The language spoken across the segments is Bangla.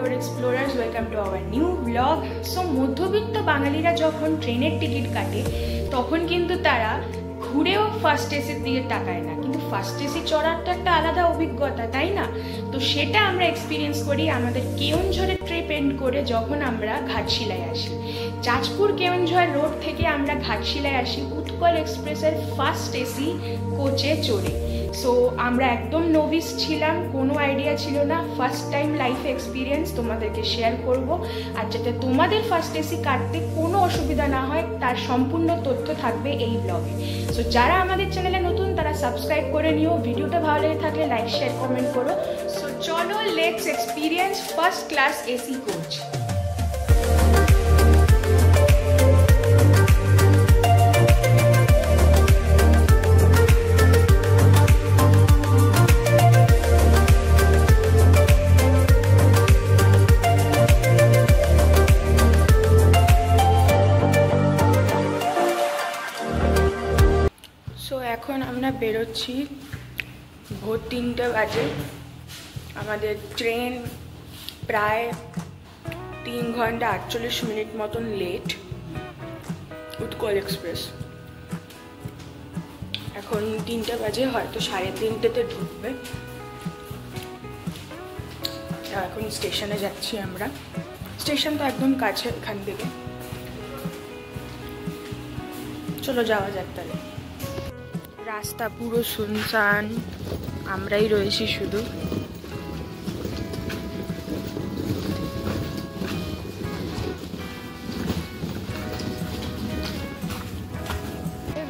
Detour Explorers, welcome to our new vlog. So মধ্যবিত্ত বাঙালিরা যখন ট্রেনের টিকিট কাটে তখন কিন্তু তারা ঘুরেও ফার্স্ট এসির দিকে তাকায় না, কিন্তু ফার্স্ট এসি চড়ার তো একটা আলাদা অভিজ্ঞতা, তাই না? তো সেটা আমরা এক্সপিরিয়েন্স করি আমাদের কেওনঝড়ের ট্রিপ এন্ড করে যখন আমরা ঘাটশিলায় আসি। যাজপুর কেওনঝড় রোড থেকে আমরা ঘাটশিলায় আসি উৎকল এক্সপ্রেসের ফার্স্ট এসি কোচে চড়ে। সো আমরা একদম নোভিস ছিলাম, কোনো আইডিয়া ছিল না, ফার্স্ট টাইম লাইফ এক্সপিরিয়েন্স তোমাদেরকে শেয়ার করব। আর যাতে তোমাদের ফার্স্ট এসি কাটতে কোনো অসুবিধা না হয় তার সম্পূর্ণ তথ্য থাকবে এই ব্লগে। সো যারা আমাদের চ্যানেলে নতুন তারা সাবস্ক্রাইব করে নিও, ভিডিওটা ভালো লেগে থাকলে লাইক শেয়ার কমেন্ট করো। সো চলো let's experience first class AC coach. এখন আমরা বেরোচ্ছি, ভোর 3টে বাজে। আমাদের ট্রেন প্রায় 3 ঘন্টা 48 মিনিট মতন লেট, উৎকল এক্সপ্রেস। এখন 3টে বাজে, হয়তো 3:30তে ঢুকবে। এখন স্টেশনে যাচ্ছি আমরা। স্টেশন তো একদম কাছে এখান থেকে, চলো যাওয়া যাক তাহলে। রাস্তা পুরো শুনশান, আমরাই রয়েছি শুধু।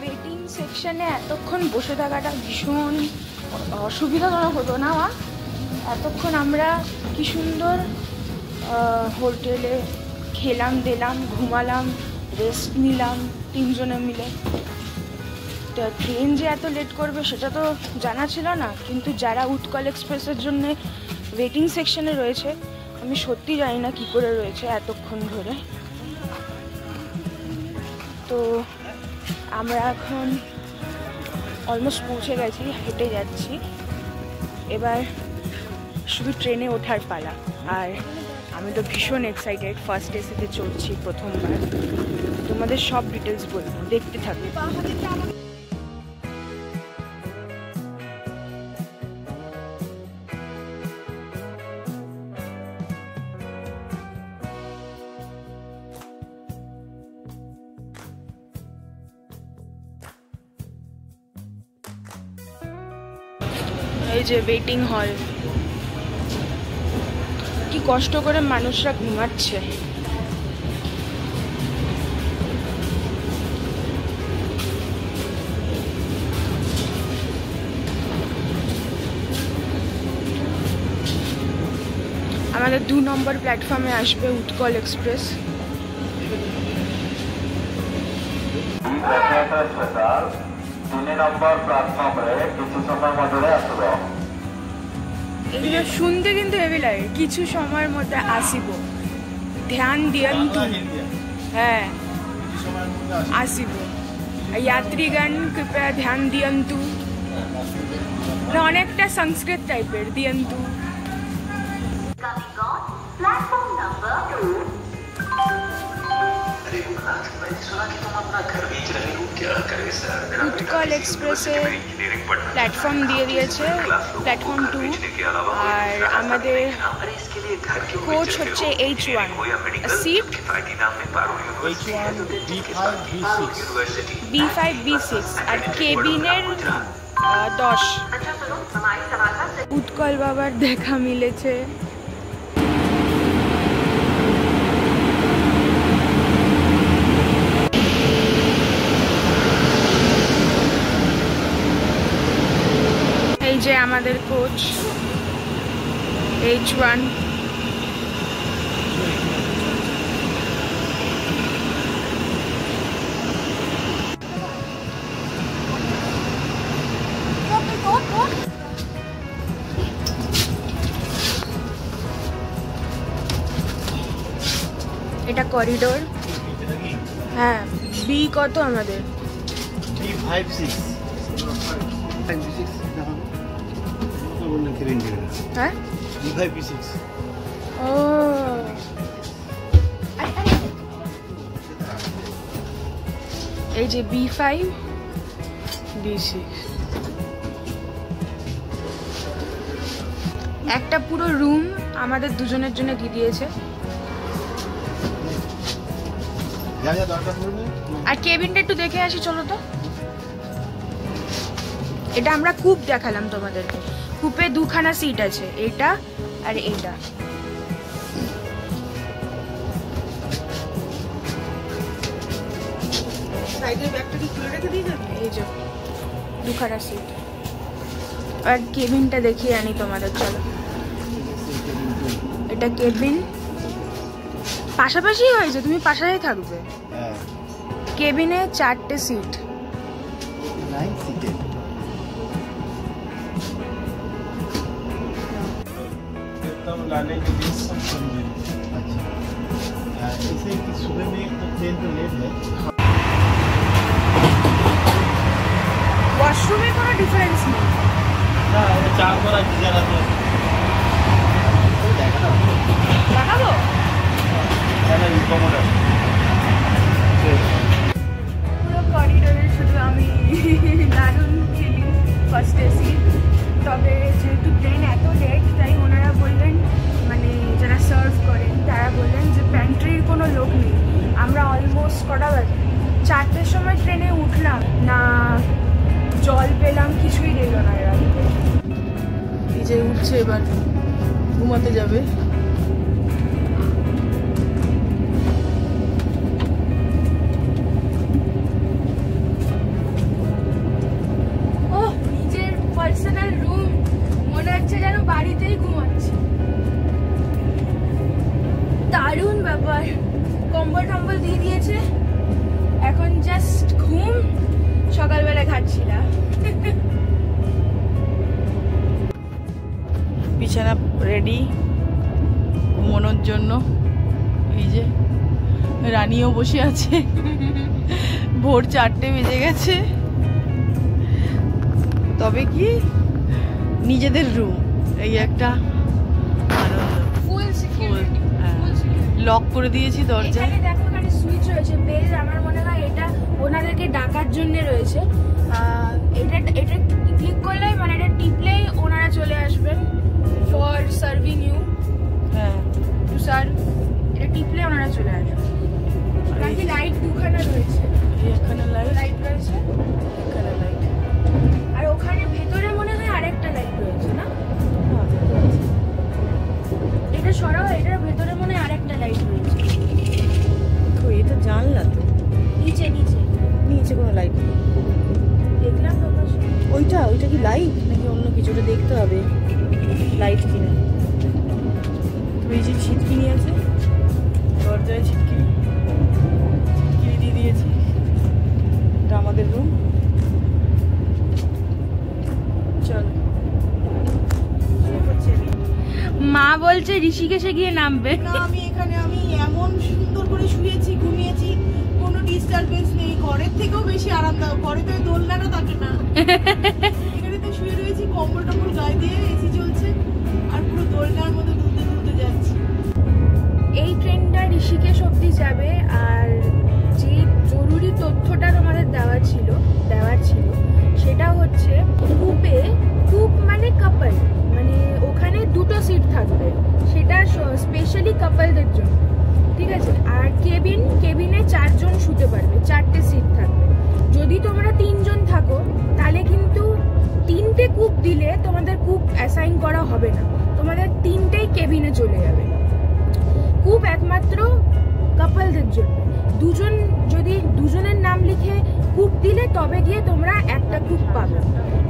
ওয়েটিং সেকশনে এতক্ষণ বসে থাকাটা ভীষণ অসুবিধাজনক হতো না? এতক্ষণ আমরা কি সুন্দর হোটেলে খেলাম দিলাম, ঘুমালাম, রেস্ট নিলাম 3 জনে মিলে। ট্রেন যে এত লেট করবে সেটা তো জানা ছিল না, কিন্তু যারা উৎকল এক্সপ্রেসের জন্য ওয়েটিং সেকশনে রয়েছে আমি সত্যি জানি না কি করে রয়েছে এতক্ষণ ধরে। তো আমরা এখন অলমোস্ট পৌঁছে গেছি, হেঁটে যাচ্ছি। এবার শুধু ট্রেনে ওঠার পালা। আর আমি তো ভীষণ এক্সাইটেড, ফার্স্ট এসিতে চড়ছি প্রথমবার। তোমাদের সব ডিটেলস বলবো, দেখতে থাকবে। এই যে ওয়েটিং হল, কি কষ্ট করে মানুষরা ঘুমাচ্ছে। আমাদের 2 নম্বর প্ল্যাটফর্মে আসবে উৎকল এক্সপ্রেস। এগুলো শুনতে কিন্তু হেভি লাগে, কিছু সময়ের মধ্যে আসিব, ধ্যান দিয়ন্তু। হ্যাঁ, আসিব, যাত্রীগণ কৃপয়া ধ্যান দিয়ন্তু। অনেকটা সংস্কৃত টাইপের দিয়ন্তু। উৎকল এক্সপ্রেসের প্ল্যাটফর্ম দিয়ে দিয়েছে, প্ল্যাটফর্ম 2। আর আমাদের কোচ হচ্ছে H1, সিট B5 B6, আর কেবিনের 10। উৎকল বাবার দেখা মিলেছে। এই যে আমাদের কোচ H1। এটা করিডোর। হ্যাঁ, বি কত আমাদের? B56। হ্যাঁ, B5 B6। ও এই যে B5 B6 একটা পুরো রুম আমাদের দুজনের জন্য দিয়ে দিয়েছে। আর কেবিনটা একটু দেখে আসি চলো তো। এটা আমরা কূপ দেখালাম তোমাদেরকে, কূপে দুখানা সিট আছে, এটা আর এটা। এই যে দুখানা সিট। আর কেবিনটা দেখিয়ে আনি তোমাদের, চলো। এটা কেবিন, পাশাপাশি হয়েছে, তুমি পাশাপাশি থাকবে। কেবিনে 4টে সিট। लाने के लिए सब समझे। अच्छा, ऐसे कि सुबह में तो ट्रेन तो लेट है। वॉशरूम में कोई डिफरेंस नहीं ना, ये 4 बार किया जाता है। দেখাবো এটা রিকমেন্ড পুরো করিডোরে শুধু আমি দারুণ ফিলিং ফার্স্ট এসি। তবে যেহেতু ট্রেন এত লেট, তাই ওনারা বললেন, মানে যারা সার্ভ করেন তারা বললেন যে প্যান্ট্রির কোনো লোক নেই। আমরা অলমোস্ট কটা বাজে 4টের সময় ট্রেনে উঠলাম, না জল পেলাম, কিছুই দিল না এরা। এই যে উঠছে, এবার ঘুমাতে যাবে। নিজের পার্সোনাল রুম, মনে হচ্ছে যেন বাড়িতেই ঘুমাচ্ছি। দারুণ ব্যাপার। কম্বল টম্বল দিয়ে দিয়েছে, এখন জাস্ট ঘুম। সকালবেলা ঘাটছিলাম। বিছানা রেডি ঘুমানোর জন্য। এই যে রানীও বসে আছে। ভোর 4টে বেজে গেছে, তবে কি নিজেদের রুম, এই একটা আনন্দ। ফুল সিকিউরিটি, লক করে দিয়েছি দরজা। এখানে দেখো, এখানে সুইচ রয়েছে, বেল। আমার মনে হয় এটা ওনাদেরকে ডাকার জন্য রয়েছে। এটা ক্লিক করলে, মানে এটা টিপলেই ওনারা চলে আসবেন ফর সার্ভিং ইউ। হ্যাঁ, টু সার্ভ। এটা টিপলে ওনারা চলে আসবেন। বাকি লাইট দুখানা রয়েছে, এখানে লাইট রয়েছে, এখানে লাইট, আর ওখানে ভেতরে মনে হয় আরেকটা লাইট রয়েছে না? এটা সরাও, এটার ভেতরে মনে হয় আরেকটা লাইট রয়েছে। এটা জানলা তো, নিচে নিচে নিচে কোনো লাইট নেই দেখলাম তো। ওইটা কি লাইট নাকি অন্য কিছু? ওটা দেখতে হবে লাইট কিনা। ওই যে ছিটকিনি আছে, দরজায় ছিটকিনি দিয়ে দিয়েছি। এটা আমাদের রুম। চলো, মা বলছে ঋষিকেশে গিয়ে নামবে না। আমি এমন সুন্দর করে শুয়েছি, ঘুমিয়েছি, কোনো ডিস্টারবেন্স নেই। ঘরের থেকেও বেশি আরামদায়ক। ঘরে তো দোলনাটা থাকে না, এখানে তো শুয়ে রয়েছি কম্বল টম্বল গায়ে দিয়ে, এসি চলছে, আর পুরো দোলনার মধ্যে দুলতে দুলতে যাচ্ছি। এই ট্রেনটা ঋষিকেশ অবধি যাবে। আর যে জরুরি তথ্যটা তোমাদের দেওয়ার ছিল সেটা হচ্ছে কূপ মানে কাপল, মানে ওখানে 2টো সিট থাকবে, সেটা স্পেশালি কাপলদের জন্য, ঠিক আছে। আর কেবিনে 4 জন শুতে পারবে, 4টে সিট থাকবে। যদি তোমরা 3 জন থাকো, তাহলে কিন্তু 3টে কূপ দিলে তোমাদের কূপ অ্যাসাইন করা হবে না, তোমাদের 3টেই কেবিনে চলে যাবে। কূপ একমাত্র কাপলদের জন্য। যদি দুজনের নাম লিখে কূপ দিলে, তবে গিয়ে তোমরা একটা কূপ পাবে,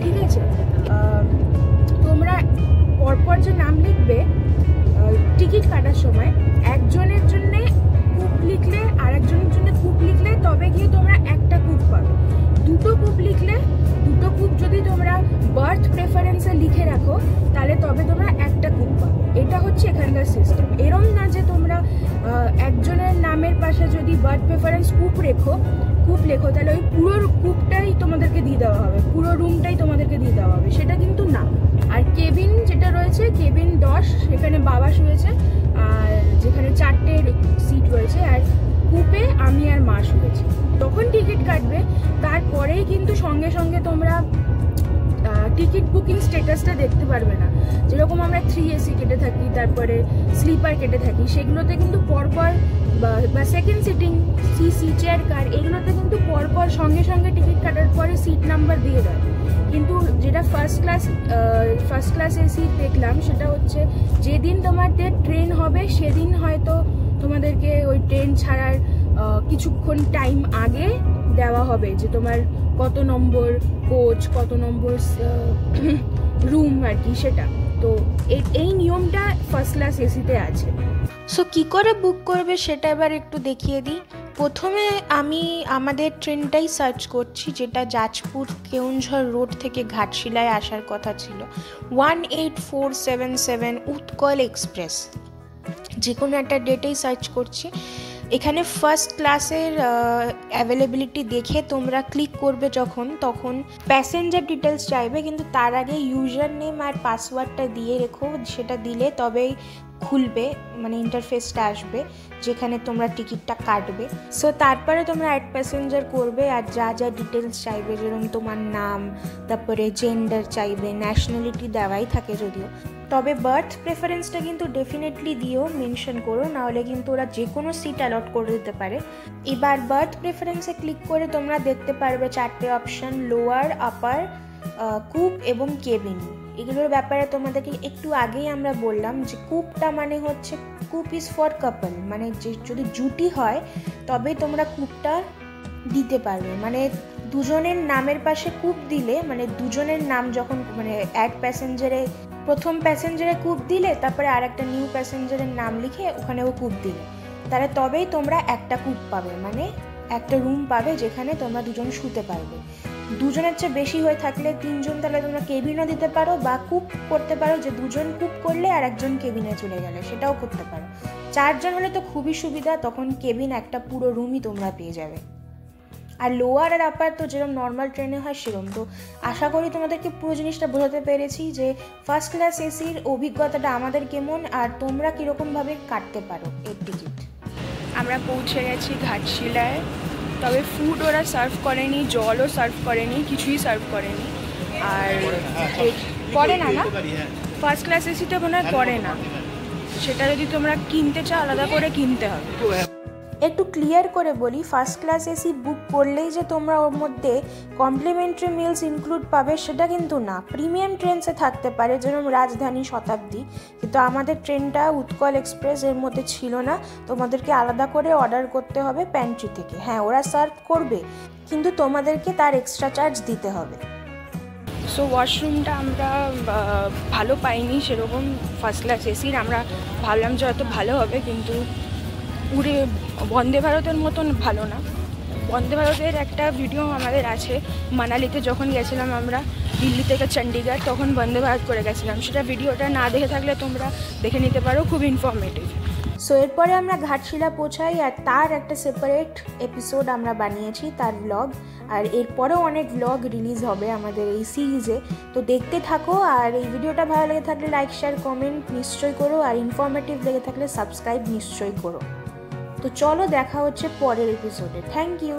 ঠিক আছে। তোমরা পরপর যে নাম লিখবে টিকিট কাটার সময়, একজনের জন্য কূপ লিখলে, আর একজনের জন্য কূপ লিখলে, তবে গিয়ে তোমরা একটা কূপ পাবে। 2টো কূপ লিখলে, 2টো কূপ যদি তোমরা বার্থ প্রেফারেন্সে লিখে রাখো, তাহলে তবে তোমরা একটা কূপ পাবে। এটা হচ্ছে এখানকার সিস্টেম। এরম না যে তোমরা একজনের নামের পাশে যদি বার্থ প্রেফারেন্স কূপ লেখো, তাহলে ওই পুরো কূপটাই তোমাদেরকে দিয়ে দেওয়া হবে, পুরো রুমটাই তোমাদেরকে দিয়ে দেওয়া হবে, সেটা কিন্তু না। আর কেবিন যেটা রয়েছে, কেবিন 10, সেখানে বাবা শুয়েছে, আর যেখানে 4টে সিট রয়েছে, আর কূপে আমি আর মা শুয়েছি। তখন টিকিট কাটবে, তারপরেই কিন্তু সঙ্গে সঙ্গে তোমরা টিকিট বুকিং স্ট্যাটাসটা দেখতে পারবে না। যেরকম আমরা 3AC কেটে থাকি, তারপরে স্লিপার কেটে থাকি, সেগুলোতে কিন্তু পরপর বা second sitting CC chair car এগুলোতে কিন্তু পরপর সঙ্গে সঙ্গে টিকিট কাটার পরে সিট নাম্বার দিয়ে দেয়। কিন্তু যেটা ফার্স্ট ক্লাস এসি দেখলাম সেটা হচ্ছে যেদিন তোমাদের ট্রেন হবে সেদিন হয়তো তোমাদেরকে ওই ট্রেন ছাড়ার কিছুক্ষণ টাইম আগে দেওয়া হবে যে তোমার কত নম্বর কোচ, কত নম্বর রুম আর কি, সেটা। তো এই নিয়মটা ফার্স্ট ক্লাস এসিতে আছে। সো কী করে বুক করবে সেটা এবার একটু দেখিয়ে দিই। প্রথমে আমি আমাদের ট্রেনটাই সার্চ করছি, যেটা যাজপুর কেউনঝড় রোড থেকে ঘাটশিলায় আসার কথা ছিল, 18477 উৎকল এক্সপ্রেস। যে কোনো একটা ডেটেই সার্চ করছি। এখানে ফার্স্ট ক্লাসের অ্যাভেলেবিলিটি দেখে তোমরা ক্লিক করবে তখন প্যাসেঞ্জার ডিটেলস চাইবে, কিন্তু তার আগে ইউজার নেম আর পাসওয়ার্ডটা দিয়ে রেখো। সেটা দিলে তবেই খুলবে, মানে ইন্টারফেসটা আসবে যেখানে তোমরা টিকিটটা কাটবে। সো তারপরে তোমরা অ্যাড প্যাসেঞ্জার করবে আর যা যা ডিটেলস চাইবে, যেরকম তোমার নাম, তারপরে জেন্ডার চাইবে, ন্যাশনালিটি দেওয়াই থাকে যদিও। তবে বার্থ প্রেফারেন্সটা কিন্তু ডেফিনেটলি দিও, মেনশন করো, নাহলে কিন্তু ওরা যে কোনো সিট অ্যালট করে দিতে পারে। এবার বার্থ প্রেফারেন্সে ক্লিক করে তোমরা দেখতে পারবে 4টে অপশান, লোয়ার, আপার, কুপ এবং কেবিন। এগুলোর ব্যাপারে তোমাদেরকে একটু আগেই আমরা বললাম যে কুপটা মানে হচ্ছে কুপ ইজ ফর কাপল, মানে যে যদি জুটি হয় তবেই তোমরা কুপটা দিতে পারবে। মানে দুজনের নামের পাশে কুপ দিলে, মানে দুজনের নাম যখন মানে অ্যাড প্যাসেঞ্জারে প্রথম প্যাসেঞ্জারে কূপ দিলে, তারপরে আর একটা নিউ প্যাসেঞ্জারের নাম লিখে ওখানেও কূপ দিলে, তাহলে তবেই তোমরা একটা কূপ পাবে, মানে একটা রুম পাবে যেখানে তোমরা দুজন শুতে পারবে। দুজনের চেয়ে বেশি হয়ে থাকলে 3জন, তাহলে তোমরা কেবিনও দিতে পারো, বা কূপ করতে পারো যে দুজন কূপ করলে আর একজন কেবিনে চলে গেলে, সেটাও করতে পারো। 4জন হলে তো খুবই সুবিধা, তখন কেবিন একটা পুরো রুমই তোমরা পেয়ে যাবে। আর লোয়ার আর আপার তো যেরকম নর্মাল ট্রেনে হয় সেরকম। তো আশা করি তোমাদেরকে পুরো জিনিসটা বোঝাতে পেরেছি যে ফার্স্ট ক্লাস এসির অভিজ্ঞতাটা আমাদের কেমন আর তোমরা কীরকমভাবে কাটতে পারো এর টিকিট। আমরা পৌঁছে গেছি ঘাটশিলায়, তবে ফুড ওরা সার্ভ করেনি, জলও সার্ভ করেনি, কিছুই সার্ভ করেনি। আর পড়ে না ফার্স্ট ক্লাস এসিতে মনে হয় পড়ে না, সেটা যদি তোমরা কিনতে চাও আলাদা করে কিনতে হবে। একটু ক্লিয়ার করে বলি, ফার্স্ট ক্লাস এসি বুক করলেই যে তোমরা ওর মধ্যে কমপ্লিমেন্টারি মিলস ইনক্লুড পাবে সেটা কিন্তু না। প্রিমিয়াম ট্রেনসে থাকতে পারে, যেরকম রাজধানী, শতাব্দী, কিন্তু আমাদের ট্রেনটা উৎকল এক্সপ্রেস এর মধ্যে ছিল না। তোমাদেরকে আলাদা করে অর্ডার করতে হবে প্যান্ট্রি থেকে। হ্যাঁ, ওরা সার্ভ করবে, কিন্তু তোমাদেরকে তার এক্সট্রা চার্জ দিতে হবে। সো ওয়াশরুমটা আমরা ভালো পাইনি সেরকম ফার্স্ট ক্লাস এসির। আমরা ভাবলাম যে হয়তো ভালো হবে, কিন্তু পুরে বন্দে ভারতের মতন ভালো না। বন্দে ভারতের একটা ভিডিও আমাদের আছে, মানালিতে যখন গেছিলাম আমরা দিল্লি থেকে চণ্ডীগড়, তখন বন্দে ভারত করে গেছিলাম। সেটা ভিডিওটা না দেখে থাকলে তোমরা দেখে নিতে পারো, খুব ইনফরমেটিভ। সো এরপরে আমরা ঘাটশিলা পৌঁছাই, আর তার একটা সেপারেট এপিসোড আমরা বানিয়েছি, তার ব্লগ। আর এরপরেও অনেক ব্লগ রিলিজ হবে আমাদের এই সিরিজে, তো দেখতে থাকো। আর এই ভিডিওটা ভালো লেগে থাকলে লাইক, শেয়ার, কমেন্ট নিশ্চয়ই করো, আর ইনফরমেটিভ লেগে থাকলে সাবস্ক্রাইব নিশ্চয়ই করো। তো চলো, দেখা হচ্ছে পরের এপিসোডে। Thank you.